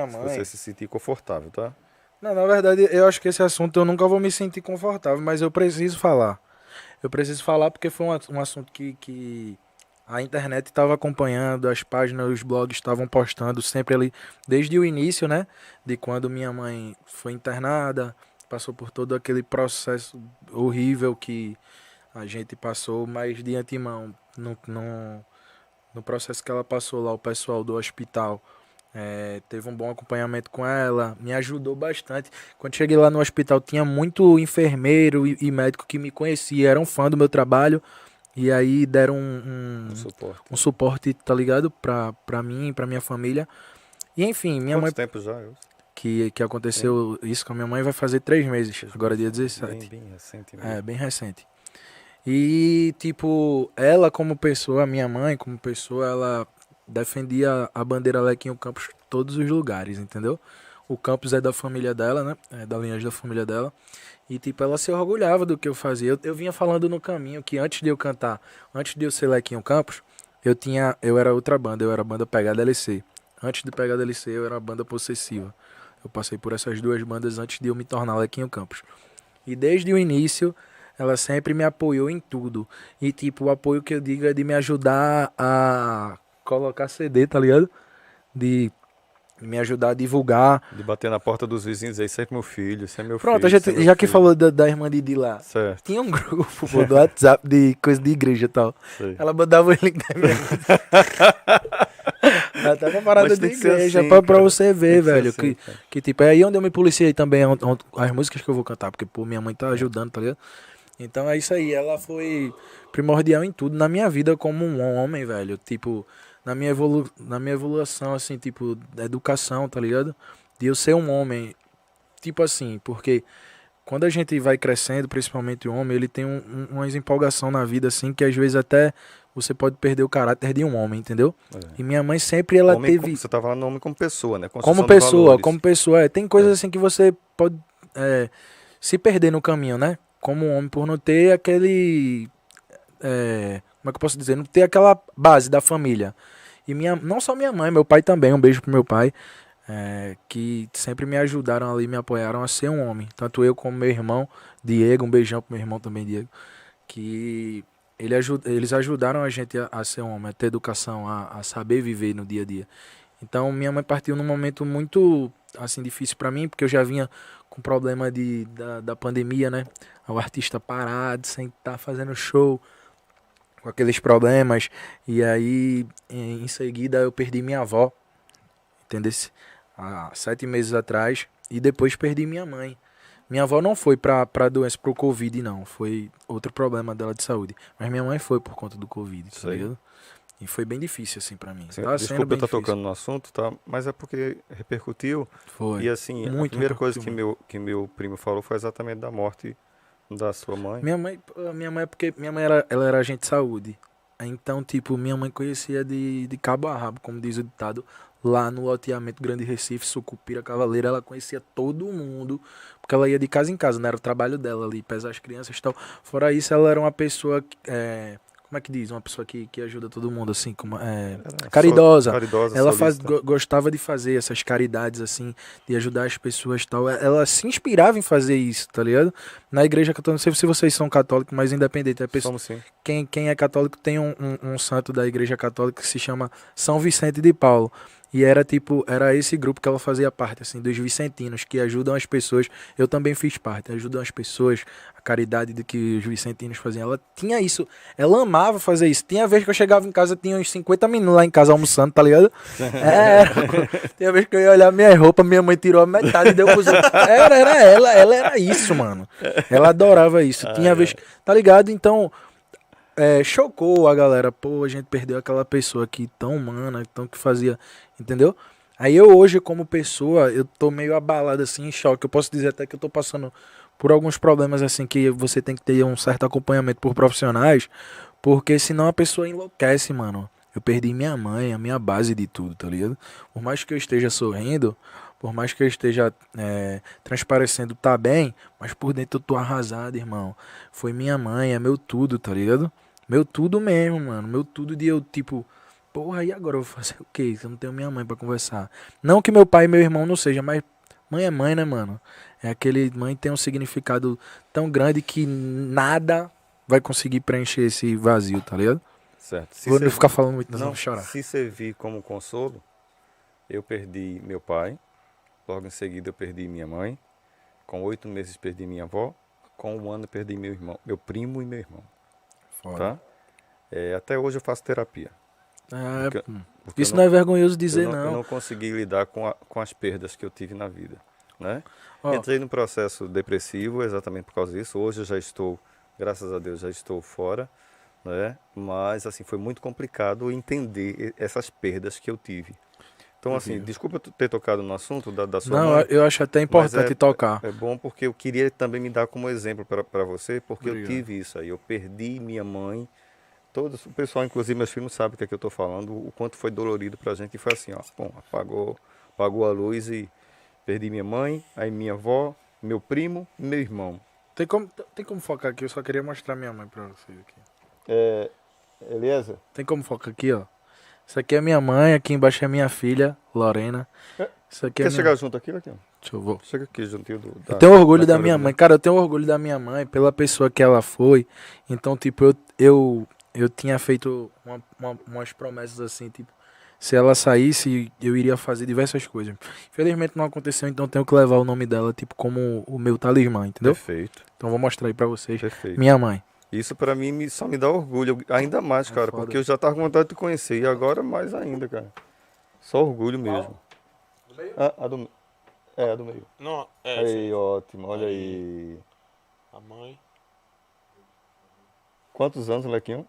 minha Se mãe... você se sentir confortável, tá? Não, na verdade, eu acho que esse assunto eu nunca vou me sentir confortável, mas eu preciso falar. Eu preciso falar porque foi um assunto que a internet estava acompanhando, as páginas, os blogs estavam postando sempre ali, desde o início, né? De quando minha mãe foi internada, passou por todo aquele processo horrível que a gente passou, mas de antemão, no processo que ela passou lá, o pessoal do hospital teve um bom acompanhamento com ela, me ajudou bastante. Quando cheguei lá no hospital, tinha muito enfermeiro e médico que me conhecia, eram fã do meu trabalho, e aí deram Um suporte. um suporte, tá ligado? Pra mim, pra minha família. E enfim, minha Quanto mãe, tempo já, Wilson? que aconteceu isso com a minha mãe, vai fazer 3 meses, agora dia Bem, 17. bem recente É, mesmo. bem recente. E, tipo, ela como pessoa, minha mãe como pessoa, ela defendia a bandeira Lequinho Campos em todos os lugares, entendeu? O Campos é da família dela, né? É da linhagem da família dela. E, tipo, ela se orgulhava do que eu fazia. Eu vinha falando no caminho que antes de eu cantar, antes de eu ser Lequinho Campos, eu era outra banda, eu era a banda Pegada LC. Antes de Pegada LC, eu era a banda Possessiva. Eu passei por essas duas bandas antes de eu me tornar Lequinho Campos. E desde o início, ela sempre me apoiou em tudo. E, tipo, o apoio que eu digo é de me ajudar a colocar CD, tá ligado? De me ajudar a divulgar. De bater na porta dos vizinhos e dizer, isso é meu filho, isso é meu Pronto, a filho, isso é gente, meu já que filho. falou da irmã Didi lá, Certo, tinha um grupo pô, do WhatsApp de coisa de igreja e tal. sei. Ela mandava o link da minha até uma parada Mas de tem que ser igreja, assim, pra cara. você Tem ver, que ser velho. assim, cara. Que tipo, é aí onde eu me policiei também, as músicas que eu vou cantar, porque, pô, minha mãe tá É. ajudando, tá ligado? Então é isso aí, ela foi primordial em tudo na minha vida como um homem, velho. Tipo, na minha evolução, assim, tipo, da educação, tá ligado? De eu ser um homem, tipo assim, porque quando a gente vai crescendo, principalmente o homem, ele tem umas empolgação na vida, assim, que às vezes até você pode perder o caráter de um homem, entendeu? É. E minha mãe sempre, ela Homem, teve, você tá falando homem como pessoa, né? Construção de valores. como pessoa, tem É. coisas assim que você pode é, se perder no caminho, né? Como um homem, por não ter aquele como é que eu posso dizer? Não ter aquela base da família. E não só minha mãe, meu pai também, um beijo pro meu pai, que sempre me ajudaram ali, me apoiaram a ser um homem. Tanto eu como meu irmão, Diego, um beijão pro meu irmão também, Diego, que eles ajudaram a gente a ser um homem, a ter educação, a saber viver no dia a dia. Então minha mãe partiu num momento muito assim difícil para mim, porque eu já vinha com problema da pandemia, né? O artista parado, sem estar fazendo show, com aqueles problemas. E aí, em seguida, eu perdi minha avó, entendeu? Há 7 meses atrás. E depois perdi minha mãe. Minha avó não foi pra doença, pro Covid, não. Foi outro problema dela de saúde. Mas minha mãe foi por conta do Covid, tá Isso aí. ligado? E foi bem difícil, assim, pra mim. Assim, Tá sendo desculpa eu bem estar difícil. tocando no assunto, tá? Mas é porque repercutiu. Foi. E assim, a Muito primeira coisa repercutiu muito. que meu primo falou foi exatamente da morte da sua mãe. Minha mãe é porque minha mãe ela era agente de saúde. Então, tipo, minha mãe conhecia de cabo a rabo, como diz o ditado, lá no loteamento Grande Recife, Sucupira, Cavaleira, ela conhecia todo mundo, porque ela ia de casa em casa, né? Era o trabalho dela ali, pesar as crianças e tal. Fora isso, ela era uma pessoa, como é que diz? Uma pessoa que ajuda todo mundo, assim, Era caridosa. caridosa, Ela solícita. gostava de fazer essas caridades, assim, de ajudar as pessoas e tal. Ela se inspirava em fazer isso, tá ligado? Na igreja católica, não sei se vocês são católicos, mas independente, Somos sim. quem é católico tem um santo da igreja católica que se chama São Vicente de Paulo. E era tipo, era esse grupo que ela fazia parte, assim, dos vicentinos, que ajudam as pessoas. Eu também fiz parte, ajudam as pessoas, a caridade do que os vicentinos faziam. Ela tinha isso, ela amava fazer isso. Tinha vez que eu chegava em casa, tinha uns 50 minutos lá em casa almoçando, tá ligado? Tinha vez que eu ia olhar minha roupa, minha mãe tirou a metade e deu pros outros. Era ela era isso, mano. Ela adorava isso. Tinha Ai, vez, ai. tá ligado? Então, chocou a galera. Pô, a gente perdeu aquela pessoa aqui tão humana, tão que fazia, entendeu? Aí eu hoje, como pessoa, eu tô meio abalado, assim, em choque. Eu posso dizer até que eu tô passando por alguns problemas, assim, que você tem que ter um certo acompanhamento por profissionais, porque senão a pessoa enlouquece, mano. Eu perdi minha mãe, a minha base de tudo, tá ligado? Por mais que eu esteja sorrindo, por mais que eu esteja transparecendo tá bem, mas por dentro eu tô arrasado, irmão. Foi minha mãe, é meu tudo, tá ligado? Meu tudo mesmo, mano. Meu tudo de eu, tipo, porra, e agora eu vou fazer o quê? Se eu não tenho minha mãe pra conversar. Não que meu pai e meu irmão não sejam, mas mãe é mãe, né, mano? É aquele. Mãe tem um significado tão grande que nada vai conseguir preencher esse vazio, tá ligado? Certo. Vou não ficar falando muito, não, senão Não, eu vou chorar. se servir como consolo, eu perdi meu pai, logo em seguida eu perdi minha mãe, com 8 meses perdi minha avó, com 1 ano perdi meu irmão, meu primo e meu irmão, Foda. tá? Até hoje eu faço terapia, É, porque, porque isso não é vergonhoso dizer, eu não. não consegui lidar com as perdas que eu tive na vida, né? Ó, Entrei no processo depressivo exatamente por causa disso. Hoje eu já estou, graças a Deus, já estou fora, né? Mas assim foi muito complicado entender essas perdas que eu tive. Então assim, entendi. desculpa ter tocado no assunto da sua Não, mãe, eu acho até mas importante tocar. é bom porque eu queria também me dar como exemplo para você, porque eu Obrigado. tive isso aí. Eu perdi minha mãe. Todos, o pessoal, inclusive meus filhos, sabe o que é que eu estou falando, o quanto foi dolorido pra gente. E foi assim, ó, bom, apagou a luz e perdi minha mãe, aí minha avó, meu primo e meu irmão. Tem como focar aqui? Eu só queria mostrar minha mãe pra vocês aqui. Eliezer? Tem como focar aqui, ó? Isso aqui é minha mãe, aqui embaixo é minha filha, Lorena. Isso aqui é Quer minha. chegar junto aqui, aqui? Ó. Deixa eu ver. Chega aqui juntinho Eu tenho orgulho da câmera minha do mãe. meio. Cara, eu tenho orgulho da minha mãe pela pessoa que ela foi. Então, tipo, eu tinha feito umas promessas assim, tipo, se ela saísse, eu iria fazer diversas coisas. Infelizmente não aconteceu, então tenho que levar o nome dela, tipo, como o meu talismã, entendeu? Perfeito, Então vou mostrar aí pra vocês. perfeito. Minha mãe. Isso pra mim só me dá orgulho, ainda mais, É cara, foda. porque eu já tava com vontade de te conhecer e agora mais ainda, cara. Só orgulho mesmo. A do, a do meio. Não, é, Aí, ótimo, olha Aí. aí. a mãe. Quantos anos, Lequinho?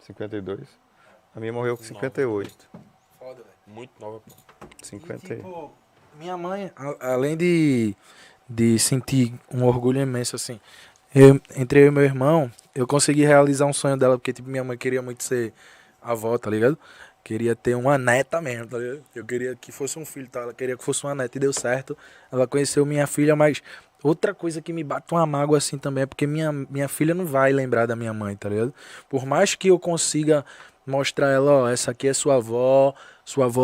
52. A minha morreu com 58. Foda, velho. Muito nova, pô. 50. E, tipo, minha mãe, além de sentir um orgulho imenso, assim, entre eu e meu irmão, eu consegui realizar um sonho dela, porque, tipo, minha mãe queria muito ser avó, tá ligado? Queria ter uma neta mesmo, tá ligado? Eu queria que fosse um filho, tá? Ela queria que fosse uma neta e deu certo. Ela conheceu minha filha, mas outra coisa que me bate uma mágoa assim também é porque minha filha não vai lembrar da minha mãe, tá ligado? Por mais que eu consiga mostrar ela, ó, essa aqui é sua avó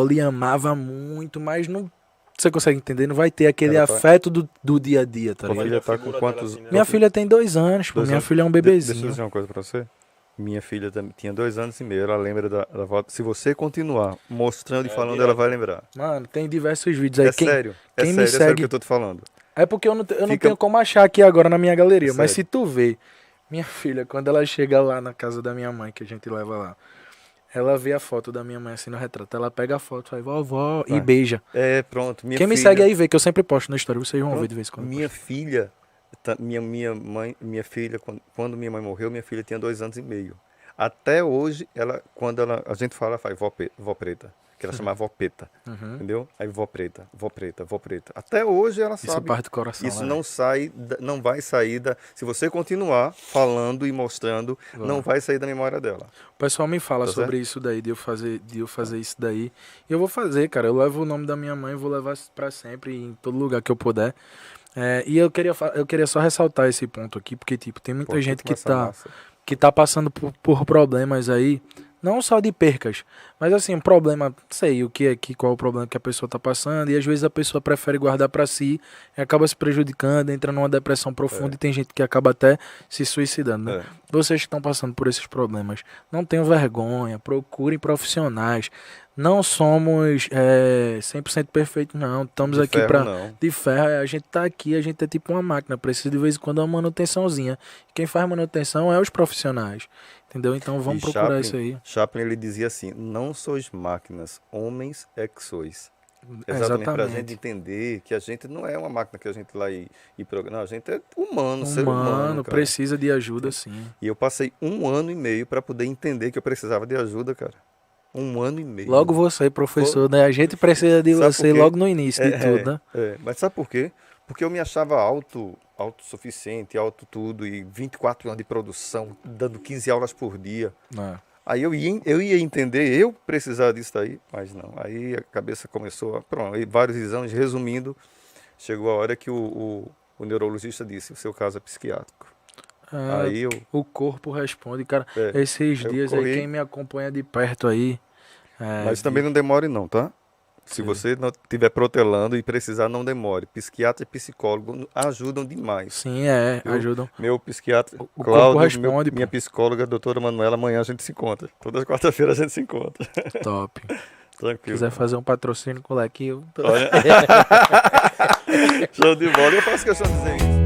lhe amava muito, mas não. Você consegue entender? Não vai ter aquele Ela tá- afeto do dia a dia, tá Tua ligado? filha tá A com figura quantos? dela, assim, né? Minha filha tem 2 anos, pô. 2 Minha anos? filha é um Deixa eu bebezinho. dizer uma coisa pra você. Minha filha tinha 2 anos e meio. Ela lembra da avó. Se você continuar mostrando e falando, direto. ela vai lembrar. Mano, tem diversos vídeos aí. É sério. É quem sério, me é sério que segue. eu tô te falando. É porque eu não Fica- tenho como achar aqui agora na minha galeria. É Mas sério. se tu vê, minha filha, quando ela chega lá na casa da minha mãe, que a gente leva lá, ela vê a foto da minha mãe assim no retrato. Ela pega a foto, vai, vovó, e Vai. beija. Pronto. Minha Quem me filha, segue aí vê, que eu sempre posto na história, vocês vão ver pronto, de vez em quando. eu minha posto. filha, minha filha, quando minha mãe morreu, minha filha tinha 2 anos e meio. Até hoje, a gente fala, faz vó preta, que ela chama vó peta, Uhum. entendeu? Aí vó preta, vó preta, vó preta. Até hoje ela Isso sabe. parte do coração, Isso né, não sai, não vai sair se você continuar falando e mostrando, Vai. não vai sair da memória dela. O pessoal me fala Tá sobre certo? isso daí, de eu fazer isso daí. E eu vou fazer, cara. Eu levo o nome da minha mãe, vou levar pra sempre, em todo lugar que eu puder. E eu queria só ressaltar esse ponto aqui, porque, tipo, tem muita Pô, gente que conversa tá. massa. Que tá passando por problemas aí, não só de percas, mas assim, um problema, não sei o que é que qual é o problema que a pessoa tá passando, e às vezes a pessoa prefere guardar pra si e acaba se prejudicando, entra numa depressão profunda e tem gente que acaba até se suicidando, né? É. Vocês que estão passando por esses problemas, não tenham vergonha, procurem profissionais. Não somos 100% perfeitos, não. Estamos De aqui ferro, pra não. de ferro, a gente tá aqui, a gente é tipo uma máquina, precisa de vez em quando uma manutençãozinha. Quem faz manutenção é os profissionais, entendeu? Então vamos E procurar isso aí. Chaplin ele dizia assim: não sois máquinas, homens é que sois. Exatamente, para a gente entender que a gente não é uma máquina que a gente lá e programa. Não, a gente é humano, ser humano, cara. Precisa de ajuda, sim. E eu passei 1 ano e meio para poder entender que eu precisava de ajuda, cara. 1 ano e meio. Logo você, professor, né? A gente precisa de Sabe você por quê? logo no início de tudo, né? Mas sabe por quê? Porque eu me achava autossuficiente, auto tudo, e 24 anos de produção, dando 15 aulas por dia. Não. Aí eu ia entender, eu precisar disso daí, mas não. Aí a cabeça começou a... Pronto, aí vários exames, resumindo, chegou a hora que o neurologista disse, o seu caso é psiquiátrico. Aí eu... O corpo responde, cara. É, Esses eu dias corri. aí, quem me acompanha de perto aí, Mas também não demore não, tá? Se você não estiver protelando e precisar, não demore. Psiquiatra e psicólogo ajudam demais. Sim, Eu- ajudam. Meu psiquiatra, O corpo Cláudio, responde, minha pô. psicóloga, doutora Manuela, amanhã a gente se encontra. Toda quarta-feira a gente se encontra. Top. Tranquilo. Quiser fazer um patrocínio com o Leque, eu tô... Olha. Show de bola. Eu faço questão de dizer isso.